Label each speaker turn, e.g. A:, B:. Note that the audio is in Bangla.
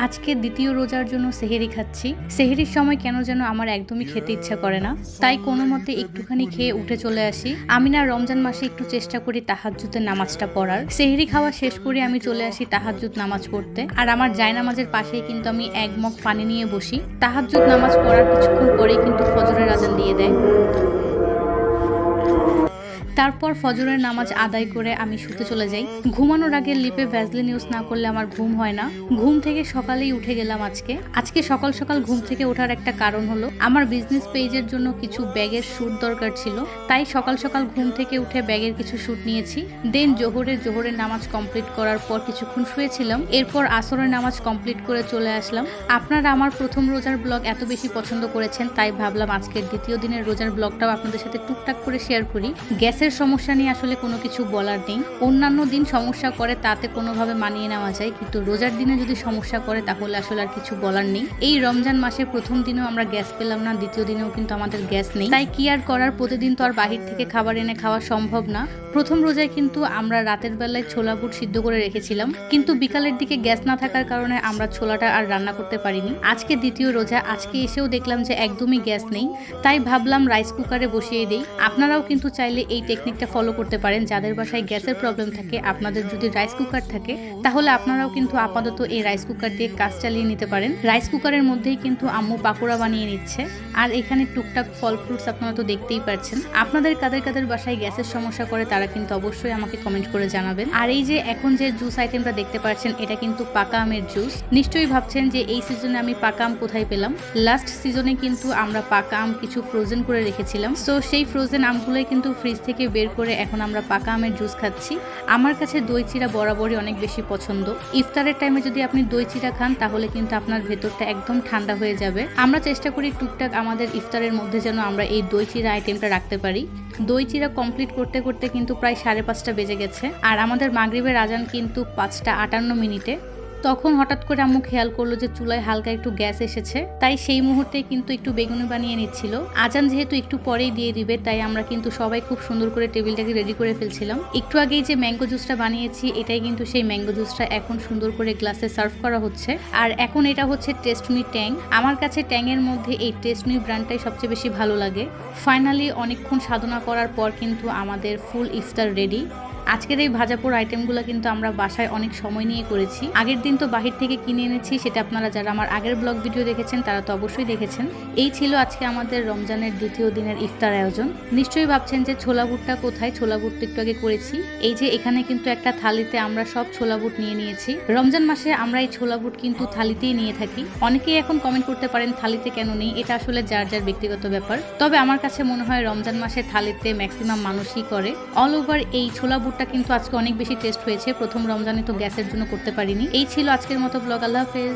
A: আজকে দ্বিতীয় রোজার জন্য সেহেরি খাচ্ছি। সেহেরির সময় কেন যেন আমার একদমই খেতে ইচ্ছা করে না, তাই কোনো মতে একটুখানি খেয়ে উঠে চলে আসি। আমি না রমজান মাসে একটু চেষ্টা করি তাহাজ্জুদের নামাজটা পড়ার। সেহেরি খাওয়া শেষ করে আমি চলে আসি তাহাজ্জুদ নামাজ পড়তে। আর আমার জায়নামাজের পাশেই কিন্তু আমি এক মগ পানি নিয়ে বসি। তাহাজ্জুদ নামাজ পড়ার কিছুক্ষণ পরেই কিন্তু ফজরের আজান দিয়ে দেয়। তারপর ফজরের নামাজ আদায় করে আমি শুতে চলে যাই। ঘুমানোর আগে লিপে ভ্যাসলিন ইউজ না করলে আমার ঘুম হয় না। ঘুম থেকে সকালেই উঠে গেলাম আজকে সকাল সকাল ঘুম থেকে ওঠার একটা কারণ হলো আমার বিজনেস পেজের জন্য কিছু ব্যাগের শ্যুট দরকার ছিল, তাই সকাল সকাল ঘুম থেকে উঠে ব্যাগের কিছু শ্যুট নিয়েছি। দেন জোহরের নামাজ কমপ্লিট করার পর কিছুক্ষণ শুয়েছিলাম। এরপর আসরের নামাজ কমপ্লিট করে চলে আসলাম। আপনারা আমার প্রথম রোজার ব্লগ এত বেশি পছন্দ করেছেন, তাই ভাবলাম আজকের দ্বিতীয় দিনের রোজার ব্লগটাও আপনাদের সাথে টুকটাক করে শেয়ার করি। গ্যাসের সমস্যা নিয়ে আসলে কোনো কিছু বলার নেই। অন্যান্য দিন সমস্যা করে তাতে কোনোভাবে মানিয়ে নেওয়া যায়, কিন্তু রোজার দিনে যদি সমস্যা করে তাহলে আসলে আর কিছু বলার নেই। এই রমজান মাসের প্রথম দিনেও আমরা গ্যাস পেলাম না, দ্বিতীয় দিনেও কিন্তু আমাদের গ্যাস নেই। তাই কি আর করার, প্রতিদিন তো আর বাহির থেকে খাবার এনে খাওয়া সম্ভব না। প্রথম রোজায় কিন্তু আমরা রাতের বেলায় ছোলা বুট সিদ্ধ করে রেখেছিলাম, কিন্তু বিকালের দিকে গ্যাস না থাকার কারণে আমরা ছোলাটা আর রান্না করতে পারিনি। আজকে দ্বিতীয় রোজা, আজকে এসেও দেখলাম যে একদমই গ্যাস নেই, তাই ভাবলাম রাইস কুকারে বসিয়ে দিই। আপনারাও কিন্তু চাইলে এই টেকনিকটা ফলো করতে পারেন। যাদের বাসায় গ্যাসের প্রবলেম থাকে, আপনাদের যদি রাইস কুকার থাকে তাহলে আপনারাও কিন্তু আপাতত এই রাইস কুকার দিয়ে কাজ চালিয়ে নিতে পারেন। রাইস কুকারের মধ্যেই কিন্তু আম্মু পাকোড়া বানিয়ে নিচ্ছে। আর এখানে টুকটাক ফল ফ্রুটস আপনারা তো দেখতেই পাচ্ছেন। আপনাদের কাদের বাসায় গ্যাসের সমস্যা করে তারা কিন্তু অবশ্যই আমাকে কমেন্ট করে জানাবেন। আর এই যে এখন যে জুস আইটেমটা দেখতে পাচ্ছেন, এটা কিন্তু পাকা আমের জুস। নিশ্চয়ই ভাবছেন যে এই সিজনে আমি পাকা আম কোথায় পেলাম। লাস্ট সিজনে কিন্তু আমরা পাকা আম কিছু ফ্রোজেন করে রেখেছিলাম, সো সেই ফ্রোজেন আমগুলোই কিন্তু ফ্রিজ থেকে বের করে এখন আমরা পাকা আমের জুস খাচ্ছি। আমার কাছে দই চিড়া বরাবরই অনেক বেশি পছন্দ। ইফতারের টাইমে যদি আপনি দই চিড়া খান তাহলে কিন্তু আপনার ভেতরটা একদম ঠান্ডা হয়ে যাবে। আমরা চেষ্টা করি টুকটাক আমাদের ইফতারের মধ্যে যেন আমরা এই দই চিড়া আইটেমটা রাখতে পারি। দই চিড়া কমপ্লিট করতে করতে কিন্তু প্রায় 5:30 বেজে গেছে, আর আমাদের মাগরিবের আজান কিন্তু 5:58। তখন হঠাৎ করে আম্মু খেয়াল করলো যে চুলায় হালকা একটু গ্যাস এসেছে, তাই সেই মুহূর্তে কিন্তু একটু বেগুনি বানিয়ে নিচ্ছিল। আজান যেহেতু একটু পরেই দিয়ে দিবে, তাই আমরা কিন্তু সবাই খুব সুন্দর করে টেবিলটাকে রেডি করে ফেলছিলাম। একটু আগেই যে ম্যাঙ্গো জুসটা বানিয়েছি, এটাই কিন্তু সেই ম্যাঙ্গো জুসটা এখন সুন্দর করে গ্লাসে সার্ভ করা হচ্ছে। আর এখন এটা হচ্ছে টেস্টমি ট্যাং। আমার কাছে ট্যাংয়ের মধ্যে এই টেস্টমি ব্র্যান্ডটাই সবচেয়ে বেশি ভালো লাগে। ফাইনালি অনেকক্ষণ সাধনা করার পর কিন্তু আমাদের ফুল ইফতার রেডি। আজকের এই ভাজাপোড়া আইটেমগুলো কিন্তু আমরা বাসায় অনেক সময় নিয়ে করেছি। আগের দিন তো বাহির থেকে কিনে এনেছি, সেটা আপনারা যারা আমার আগের ব্লগ ভিডিও দেখেছেন তারা তো অবশ্যই দেখেছেন। এই ছিল আজকে আমাদের রমজানের দ্বিতীয় দিনের ইফতার আয়োজন। নিশ্চয়ই ভাবছেন যে ছোলা বুটটা কোথায়, ছোলা বুট একটু আগে করেছি। এই যে এখানে কিন্তু একটা থালিতে আমরা সব ছোলা বুট নিয়ে নিয়েছি। রমজান মাসে আমরা এই ছোলা বুট কিন্তু থালিতেই নিয়ে থাকি। অনেকেই এখন কমেন্ট করতে পারেন থালিতে কেন নেই, এটা আসলে যার যার ব্যক্তিগত ব্যাপার। তবে আমার কাছে মনে হয় রমজান মাসে থালিতে ম্যাক্সিমাম মানুষই করে। অল ওভার এই ছোলা বুট কিন্তু আজকে অনেক বেশি টেস্ট হয়েছে। প্রথম রমজানে তো গ্যাসের জন্য করতে পারিনি। এই ছিল আজকের মতো ব্লগ। আল্লাহ হাফেজ।